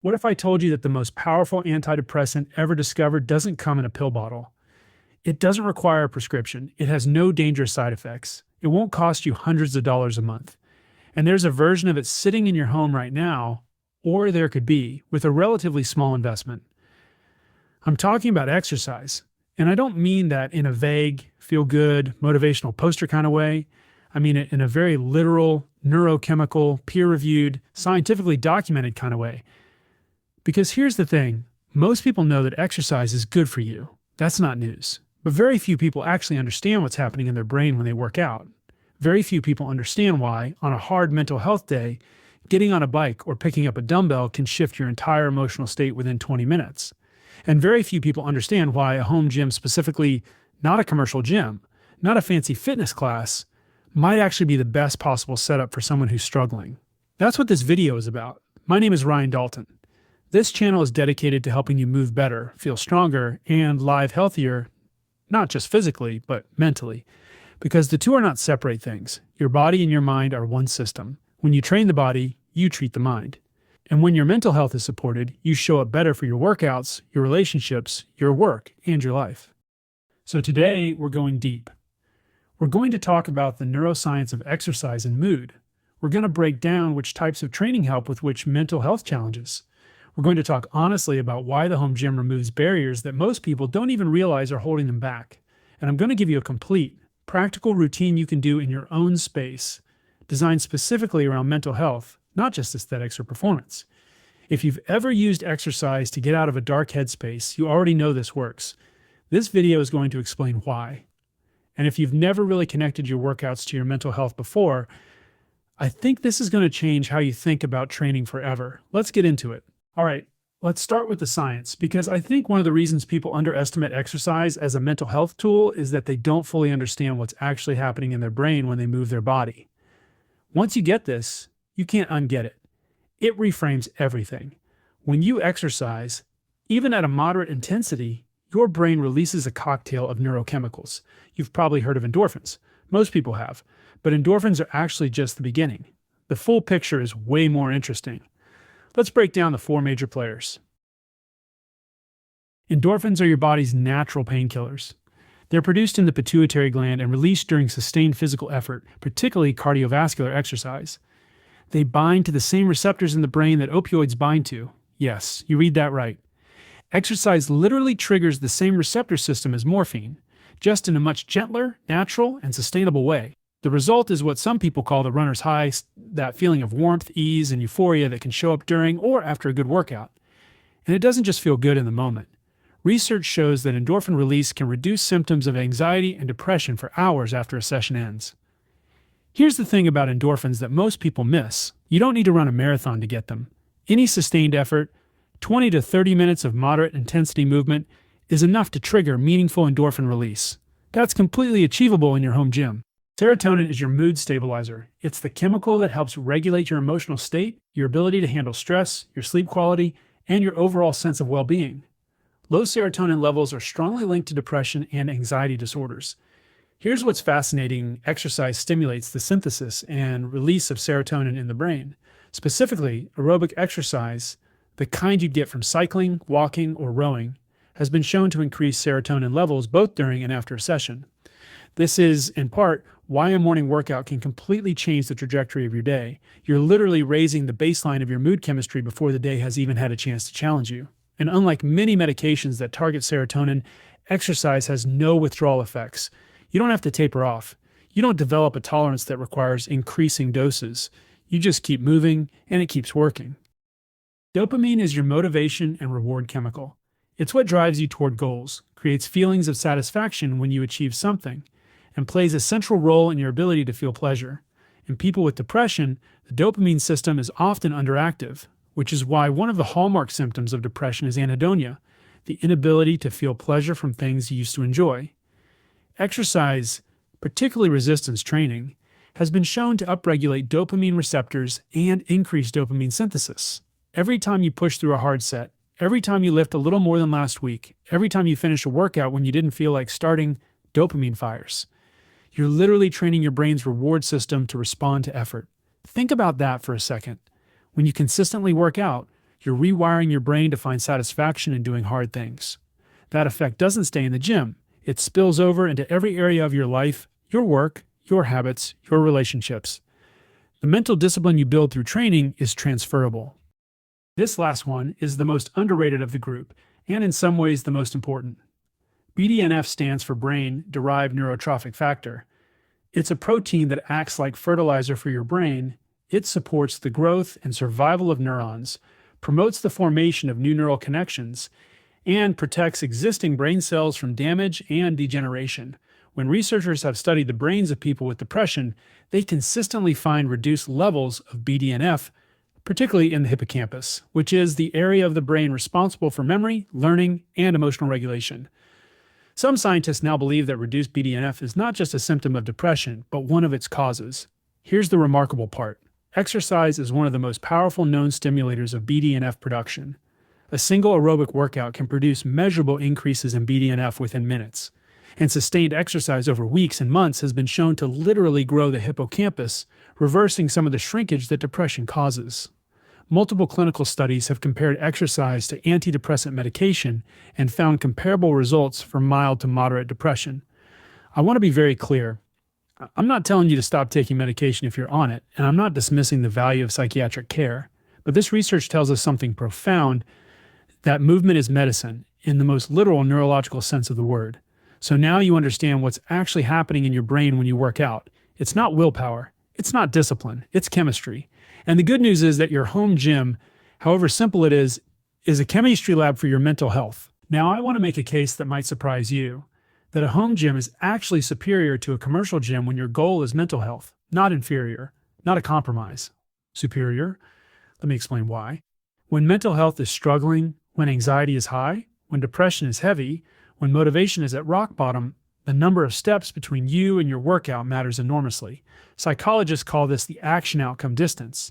What if I told you that the most powerful antidepressant ever discovered doesn't come in a pill bottle? It doesn't require a prescription. It has no dangerous side effects. It won't cost you hundreds of dollars a month. And there's a version of it sitting in your home right now, or there could be, with a relatively small investment. I'm talking about exercise. And I don't mean that in a vague, feel good, motivational poster kind of way. I mean it in a very literal, neurochemical, peer reviewed, scientifically documented kind of way. Because here's the thing, most people know that exercise is good for you. That's not news. But very few people actually understand what's happening in their brain when they work out. Very few people understand why, on a hard mental health day, getting on a bike or picking up a dumbbell can shift your entire emotional state within 20 minutes. And very few people understand why a home gym, specifically not a commercial gym, not a fancy fitness class, might actually be the best possible setup for someone who's struggling. That's what this video is about. My name is Ryan Dalton. This channel is dedicated to helping you move better, feel stronger, and live healthier, not just physically, but mentally. Because the two are not separate things. Your body and your mind are one system. When you train the body, you treat the mind. And when your mental health is supported, you show up better for your workouts, your relationships, your work, and your life. So today, we're going deep. We're going to talk about the neuroscience of exercise and mood. We're going to break down which types of training help with which mental health challenges. We're going to talk honestly about why the home gym removes barriers that most people don't even realize are holding them back. And I'm going to give you a complete, practical routine you can do in your own space, designed specifically around mental health, not just aesthetics or performance. If you've ever used exercise to get out of a dark headspace, you already know this works. This video is going to explain why. And if you've never really connected your workouts to your mental health before, I think this is going to change how you think about training forever. Let's get into it. All right, let's start with the science, because I think one of the reasons people underestimate exercise as a mental health tool is that they don't fully understand what's actually happening in their brain when they move their body. Once you get this, you can't unget it. It reframes everything. When you exercise, even at a moderate intensity, your brain releases a cocktail of neurochemicals. You've probably heard of endorphins. Most people have. But endorphins are actually just the beginning. The full picture is way more interesting. Let's break down the four major players. Endorphins are your body's natural painkillers. They're produced in the pituitary gland and released during sustained physical effort, particularly cardiovascular exercise. They bind to the same receptors in the brain that opioids bind to. Yes, you read that right. Exercise literally triggers the same receptor system as morphine, just in a much gentler, natural, and sustainable way. The result is what some people call the runner's high, that feeling of warmth, ease, and euphoria that can show up during or after a good workout. And it doesn't just feel good in the moment. Research shows that endorphin release can reduce symptoms of anxiety and depression for hours after a session ends. Here's the thing about endorphins that most people miss. You don't need to run a marathon to get them. Any sustained effort, 20 to 30 minutes of moderate intensity movement, is enough to trigger meaningful endorphin release. That's completely achievable in your home gym. Serotonin is your mood stabilizer. It's the chemical that helps regulate your emotional state, your ability to handle stress, your sleep quality, and your overall sense of well-being. Low serotonin levels are strongly linked to depression and anxiety disorders. Here's what's fascinating. Exercise stimulates the synthesis and release of serotonin in the brain. Specifically, aerobic exercise, the kind you'd get from cycling, walking, or rowing, has been shown to increase serotonin levels both during and after a session. This is, in part, why a morning workout can completely change the trajectory of your day. You're literally raising the baseline of your mood chemistry before the day has even had a chance to challenge you. And unlike many medications that target serotonin, exercise has no withdrawal effects. You don't have to taper off. You don't develop a tolerance that requires increasing doses. You just keep moving, and it keeps working. Dopamine is your motivation and reward chemical. It's what drives you toward goals, creates feelings of satisfaction when you achieve something, and plays a central role in your ability to feel pleasure. In people with depression, the dopamine system is often underactive, which is why one of the hallmark symptoms of depression is anhedonia, the inability to feel pleasure from things you used to enjoy. Exercise, particularly resistance training, has been shown to upregulate dopamine receptors and increase dopamine synthesis. Every time you push through a hard set, every time you lift a little more than last week, every time you finish a workout when you didn't feel like starting, dopamine fires. You're literally training your brain's reward system to respond to effort. Think about that for a second. When you consistently work out, You're rewiring your brain to find satisfaction in doing hard things. That effect doesn't stay in the gym. It spills over into every area of your life, your work, your habits, your relationships. The mental discipline you build through training is transferable. This last one is the most underrated of the group, and in some ways the most important. BDNF stands for brain-derived neurotrophic factor. It's a protein that acts like fertilizer for your brain. It supports the growth and survival of neurons, promotes the formation of new neural connections, and protects existing brain cells from damage and degeneration. When researchers have studied the brains of people with depression, they consistently find reduced levels of BDNF, particularly in the hippocampus, which is the area of the brain responsible for memory, learning, and emotional regulation. Some scientists now believe that reduced BDNF is not just a symptom of depression, but one of its causes. Here's the remarkable part. Exercise is one of the most powerful known stimulators of BDNF production. A single aerobic workout can produce measurable increases in BDNF within minutes, and sustained exercise over weeks and months has been shown to literally grow the hippocampus, reversing some of the shrinkage that depression causes. Multiple clinical studies have compared exercise to antidepressant medication and found comparable results for mild to moderate depression. I want to be very clear. I'm not telling you to stop taking medication if you're on it, and I'm not dismissing the value of psychiatric care, but this research tells us something profound, that movement is medicine in the most literal neurological sense of the word. So now you understand what's actually happening in your brain when you work out. It's not willpower. It's not discipline. It's chemistry. And the good news is that your home gym, however simple it is a chemistry lab for your mental health. Now, I want to make a case that might surprise you, that a home gym is actually superior to a commercial gym when your goal is mental health, not inferior, not a compromise. Superior? Let me explain why. When mental health is struggling, when anxiety is high, when depression is heavy, when motivation is at rock bottom, the number of steps between you and your workout matters enormously. Psychologists call this the action-outcome distance.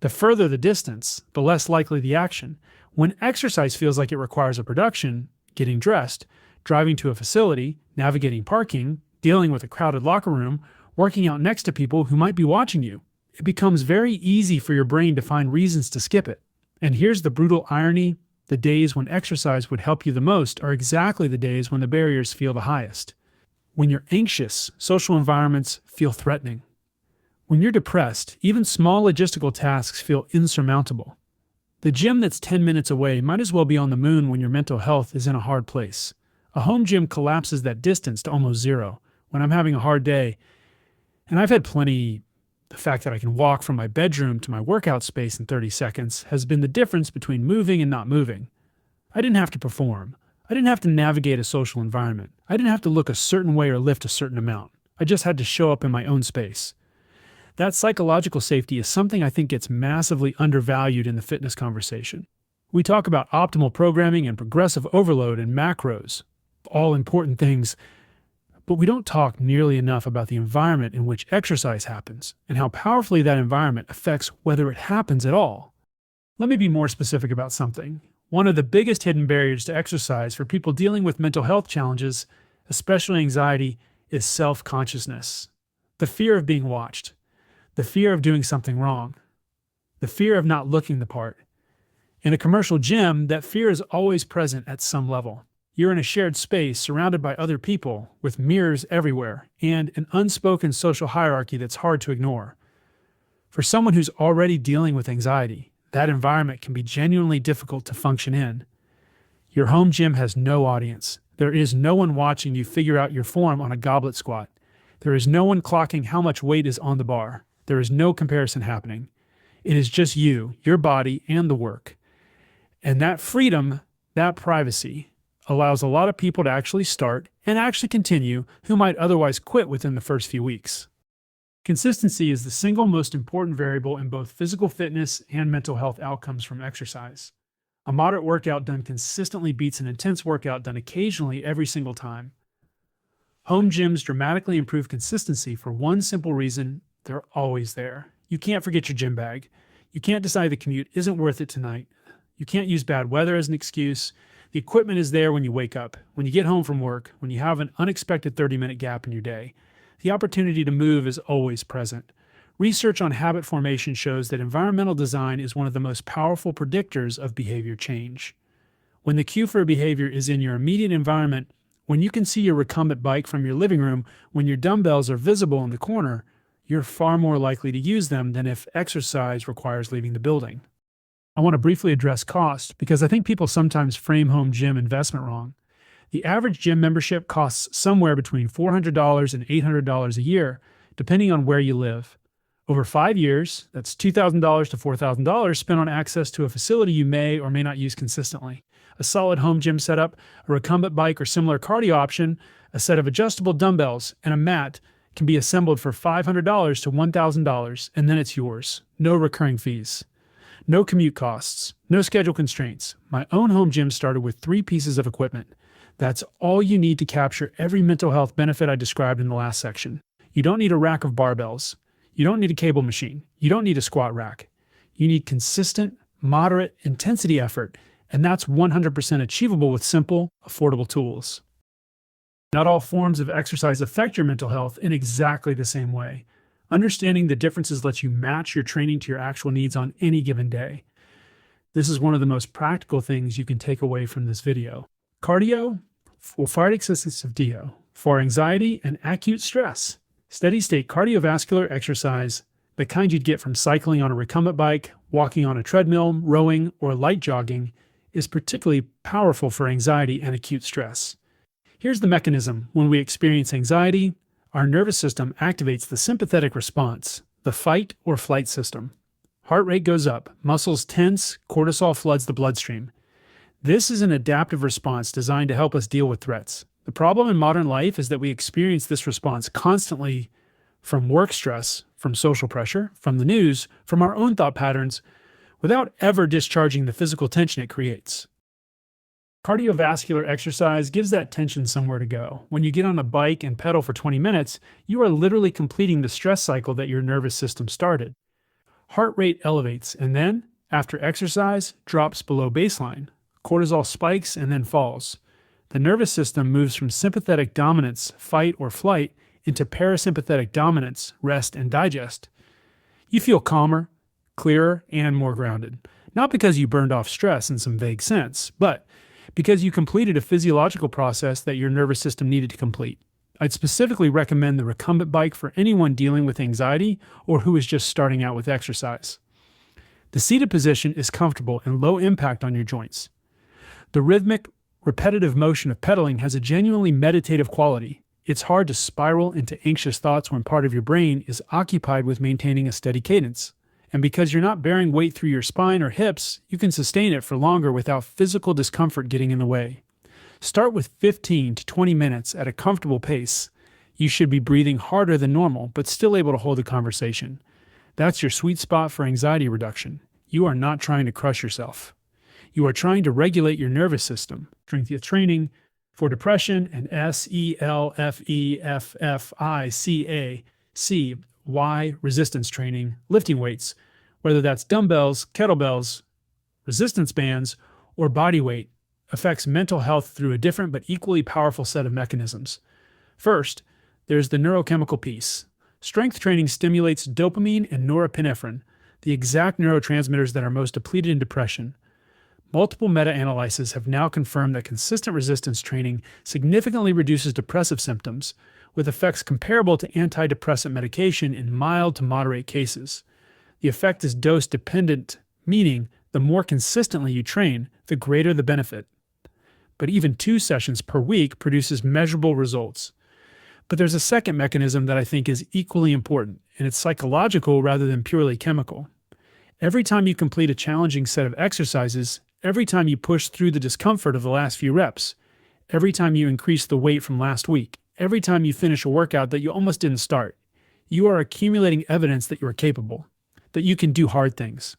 The further the distance, the less likely the action. When exercise feels like it requires a production, getting dressed, driving to a facility, navigating parking, dealing with a crowded locker room, working out next to people who might be watching you, it becomes very easy for your brain to find reasons to skip it. And here's the brutal irony. The days when exercise would help you the most are exactly the days when the barriers feel the highest. When you're anxious, social environments feel threatening. When you're depressed, even small logistical tasks feel insurmountable. The gym that's 10 minutes away might as well be on the moon when your mental health is in a hard place. A home gym collapses that distance to almost zero when I'm having a hard day. And I've had plenty. The fact that I can walk from my bedroom to my workout space in 30 seconds has been the difference between moving and not moving. I didn't have to perform. I didn't have to navigate a social environment. I didn't have to look a certain way or lift a certain amount. I just had to show up in my own space. That psychological safety is something I think gets massively undervalued in the fitness conversation. We talk about optimal programming and progressive overload and macros, all important things, but we don't talk nearly enough about the environment in which exercise happens and how powerfully that environment affects whether it happens at all. Let me be more specific about something. One of the biggest hidden barriers to exercise for people dealing with mental health challenges, especially anxiety, is self-consciousness. The fear of being watched, the fear of doing something wrong, the fear of not looking the part. In a commercial gym, that fear is always present at some level. You're in a shared space surrounded by other people with mirrors everywhere and an unspoken social hierarchy that's hard to ignore. For someone who's already dealing with anxiety, that environment can be genuinely difficult to function in. Your home gym has no audience. There is no one watching you figure out your form on a goblet squat. There is no one clocking how much weight is on the bar. There is no comparison happening. It is just you, your body, and the work. And that freedom, that privacy, allows a lot of people to actually start and actually continue who might otherwise quit within the first few weeks. Consistency is the single most important variable in both physical fitness and mental health outcomes from exercise. A moderate workout done consistently beats an intense workout done occasionally every single time. Home gyms dramatically improve consistency for one simple reason: they're always there. You can't forget your gym bag. You can't decide the commute isn't worth it tonight. You can't use bad weather as an excuse. The equipment is there when you wake up, when you get home from work, when you have an unexpected 30-minute gap in your day. The opportunity to move is always present. Research on habit formation shows that environmental design is one of the most powerful predictors of behavior change. When the cue for a behavior is in your immediate environment, when you can see your recumbent bike from your living room, when your dumbbells are visible in the corner, you're far more likely to use them than if exercise requires leaving the building. I want to briefly address cost because I think people sometimes frame home gym investment wrong. The average gym membership costs somewhere between $400 and $800 a year, depending on where you live. Over 5 years, that's $2,000 to $4,000 spent on access to a facility you may or may not use consistently. A solid home gym setup, a recumbent bike or similar cardio option, a set of adjustable dumbbells, and a mat can be assembled for $500 to $1,000, and then it's yours. No recurring fees. No commute costs. No schedule constraints. My own home gym started with 3 pieces of equipment. That's all you need to capture every mental health benefit I described in the last section. You don't need a rack of barbells. You don't need a cable machine. You don't need a squat rack. You need consistent, moderate intensity effort, and that's 100% achievable with simple, affordable tools. Not all forms of exercise affect your mental health in exactly the same way. Understanding the differences lets you match your training to your actual needs on any given day. This is one of the most practical things you can take away from this video. Cardio will fight excessive DO for anxiety and acute stress. Steady state cardiovascular exercise, the kind you'd get from cycling on a recumbent bike, walking on a treadmill, rowing, or light jogging, is particularly powerful for anxiety and acute stress. Here's the mechanism. When we experience anxiety, our nervous system activates the sympathetic response, the fight or flight system. Heart rate goes up, muscles tense, cortisol floods the bloodstream. This is an adaptive response designed to help us deal with threats. The problem in modern life is that we experience this response constantly from work stress, from social pressure, from the news, from our own thought patterns, without ever discharging the physical tension it creates. Cardiovascular exercise gives that tension somewhere to go. When you get on a bike and pedal for 20 minutes, you are literally completing the stress cycle that your nervous system started. Heart rate elevates and then, after exercise, drops below baseline. Cortisol spikes and then falls. The nervous system moves from sympathetic dominance, fight or flight, into parasympathetic dominance, rest and digest. You feel calmer, clearer, and more grounded. Not because you burned off stress in some vague sense, but because you completed a physiological process that your nervous system needed to complete. I'd specifically recommend the recumbent bike for anyone dealing with anxiety or who is just starting out with exercise. The seated position is comfortable and low impact on your joints. The rhythmic, repetitive motion of pedaling has a genuinely meditative quality. It's hard to spiral into anxious thoughts when part of your brain is occupied with maintaining a steady cadence. And because you're not bearing weight through your spine or hips, you can sustain it for longer without physical discomfort getting in the way. Start with 15 to 20 minutes at a comfortable pace. You should be breathing harder than normal, but still able to hold a conversation. That's your sweet spot for anxiety reduction. You are not trying to crush yourself. You are trying to regulate your nervous system. Strength training for depression and SELFEFFICAC. Resistance training, lifting weights, whether that's dumbbells, kettlebells, resistance bands, or body weight, affects mental health through a different but equally powerful set of mechanisms. First, there's the neurochemical piece. Strength training stimulates dopamine and norepinephrine, the exact neurotransmitters that are most depleted in depression. Multiple meta-analyses have now confirmed that consistent resistance training significantly reduces depressive symptoms, with effects comparable to antidepressant medication in mild to moderate cases. The effect is dose-dependent, meaning the more consistently you train, the greater the benefit. But even 2 sessions per week produces measurable results. But there's a second mechanism that I think is equally important, and it's psychological rather than purely chemical. Every time you complete a challenging set of exercises, every time you push through the discomfort of the last few reps, every time you increase the weight from last week, every time you finish a workout that you almost didn't start, you are accumulating evidence that you are capable, that you can do hard things,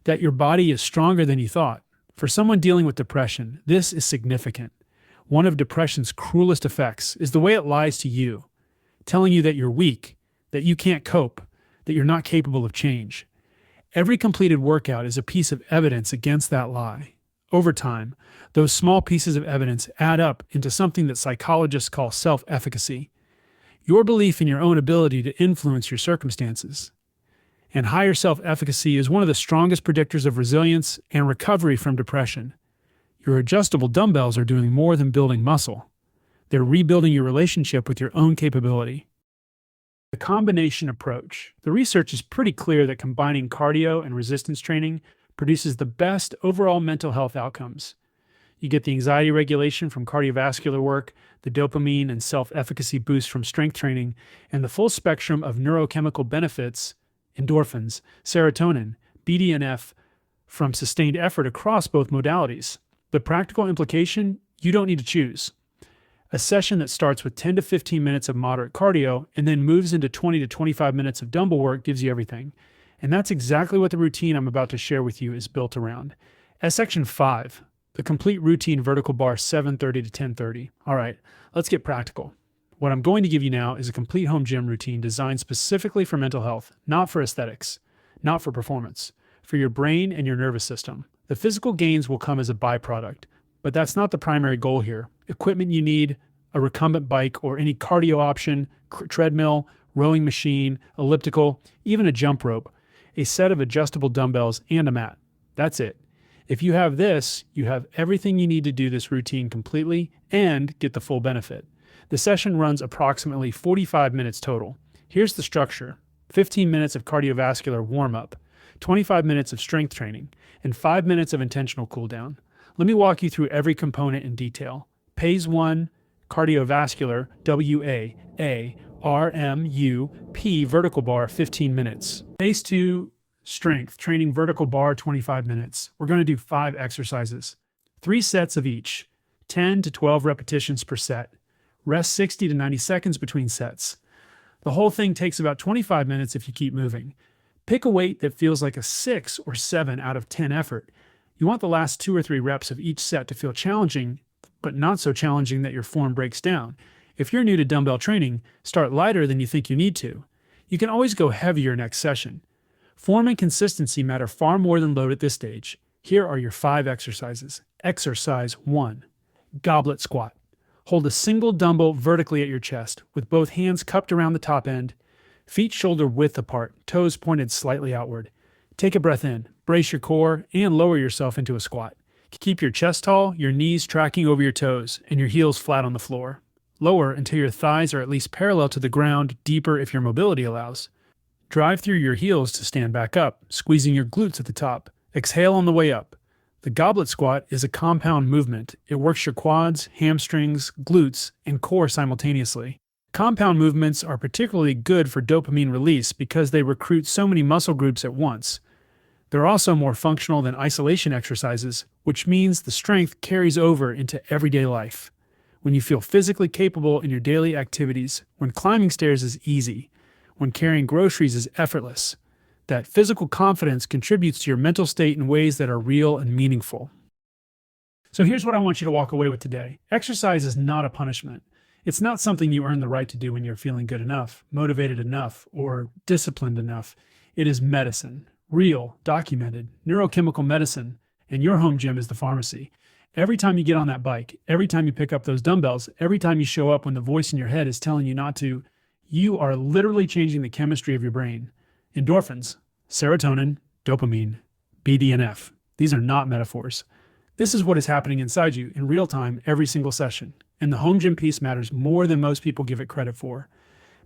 that your body is stronger than you thought. For someone dealing with depression, this is significant. One of depression's cruelest effects is the way it lies to you, telling you that you're weak, that you can't cope, that you're not capable of change. Every completed workout is a piece of evidence against that lie. Over time, those small pieces of evidence add up into something that psychologists call self-efficacy. Your belief in your own ability to influence your circumstances. And higher self-efficacy is one of the strongest predictors of resilience and recovery from depression. Your adjustable dumbbells are doing more than building muscle. They're rebuilding your relationship with your own capability. The combination approach. The research is pretty clear that combining cardio and resistance training produces the best overall mental health outcomes. You get the anxiety regulation from cardiovascular work, the dopamine and self-efficacy boost from strength training, and the full spectrum of neurochemical benefits, endorphins, serotonin, BDNF, from sustained effort across both modalities. The practical implication, you don't need to choose. A session that starts with 10 to 15 minutes of moderate cardio and then moves into 20 to 25 minutes of dumbbell work gives you everything. And that's exactly what the routine I'm about to share with you is built around. As section 5, the complete routine vertical bar 7:30 to 10:30. All right, let's get practical. What I'm going to give you now is a complete home gym routine designed specifically for mental health, not for aesthetics, not for performance, for your brain and your nervous system. The physical gains will come as a byproduct, but that's not the primary goal here. Equipment you need, a recumbent bike or any cardio option, treadmill, rowing machine, elliptical, even a jump rope, a set of adjustable dumbbells, and a mat. That's it. If you have this, you have everything you need to do this routine completely and get the full benefit. The session runs approximately 45 minutes total. Here's the structure: 15 minutes of cardiovascular warm-up, 25 minutes of strength training, and 5 minutes of intentional cool-down. Let me walk you through every component in detail. Phase 1, cardiovascular, WAARMUP, vertical bar, 15 minutes. Phase 2, strength training, vertical bar, 25 minutes. We're going to do 5 exercises, 3 sets of each, 10 to 12 repetitions per set. Rest 60 to 90 seconds between sets. The whole thing takes about 25 minutes if you keep moving. Pick a weight that feels like a 6 or 7 out of 10 effort. You want the last 2 or 3 reps of each set to feel challenging, but not so challenging that your form breaks down. If you're new to dumbbell training, start lighter than you think you need to. You can always go heavier next session. Form and consistency matter far more than load at this stage. Here are your 5 exercises. Exercise 1, goblet squat. Hold a single dumbbell vertically at your chest, with both hands cupped around the top end, feet shoulder width apart, toes pointed slightly outward. Take a breath in, brace your core, and lower yourself into a squat. Keep your chest tall, your knees tracking over your toes, and your heels flat on the floor. Lower until your thighs are at least parallel to the ground, deeper if your mobility allows. Drive through your heels to stand back up, squeezing your glutes at the top. Exhale on the way up. The goblet squat is a compound movement. It works your quads, hamstrings, glutes, and core simultaneously. Compound movements are particularly good for dopamine release because they recruit so many muscle groups at once. They're also more functional than isolation exercises, which means the strength carries over into everyday life. When you feel physically capable in your daily activities, when climbing stairs is easy, when carrying groceries is effortless, that physical confidence contributes to your mental state in ways that are real and meaningful. So here's what I want you to walk away with today. Exercise is not a punishment. It's not something you earn the right to do when you're feeling good enough, motivated enough, or disciplined enough. It is medicine, real, documented, neurochemical medicine, and your home gym is the pharmacy. Every time you get on that bike, every time you pick up those dumbbells, every time you show up when the voice in your head is telling you not to, you are literally changing the chemistry of your brain. Endorphins, serotonin, dopamine, BDNF. These are not metaphors. This is what is happening inside you in real time every single session. And the home gym piece matters more than most people give it credit for.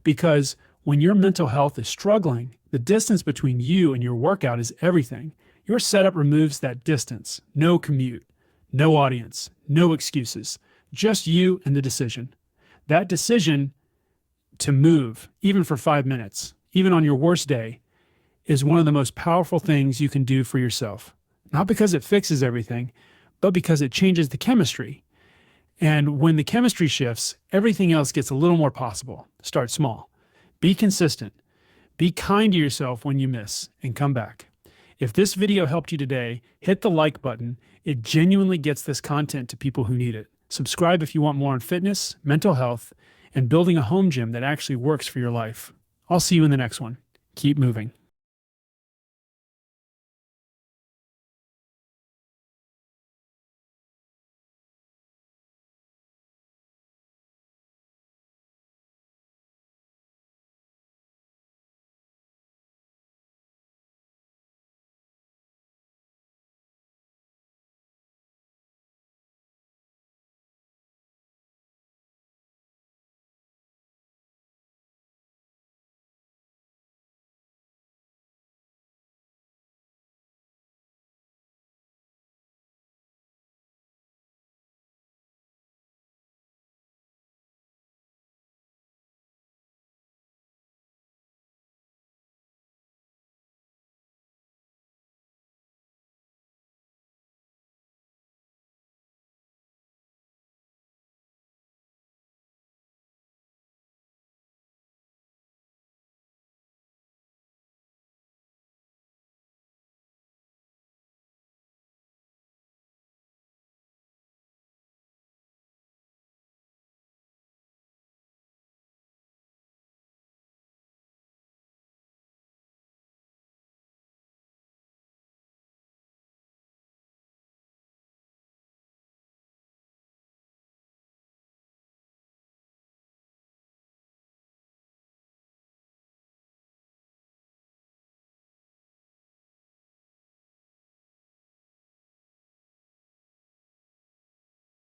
Because when your mental health is struggling, the distance between you and your workout is everything. Your setup removes that distance. No commute, no audience, no excuses. Just you and the decision. That decision to move, even for 5 minutes, even on your worst day, is one of the most powerful things you can do for yourself. Not because it fixes everything, but because it changes the chemistry. And when the chemistry shifts, everything else gets a little more possible. Start small. Be consistent. Be kind to yourself when you miss, and come back. If this video helped you today, hit the like button. It genuinely gets this content to people who need it. Subscribe if you want more on fitness, mental health, and building a home gym that actually works for your life. I'll see you in the next one. Keep moving.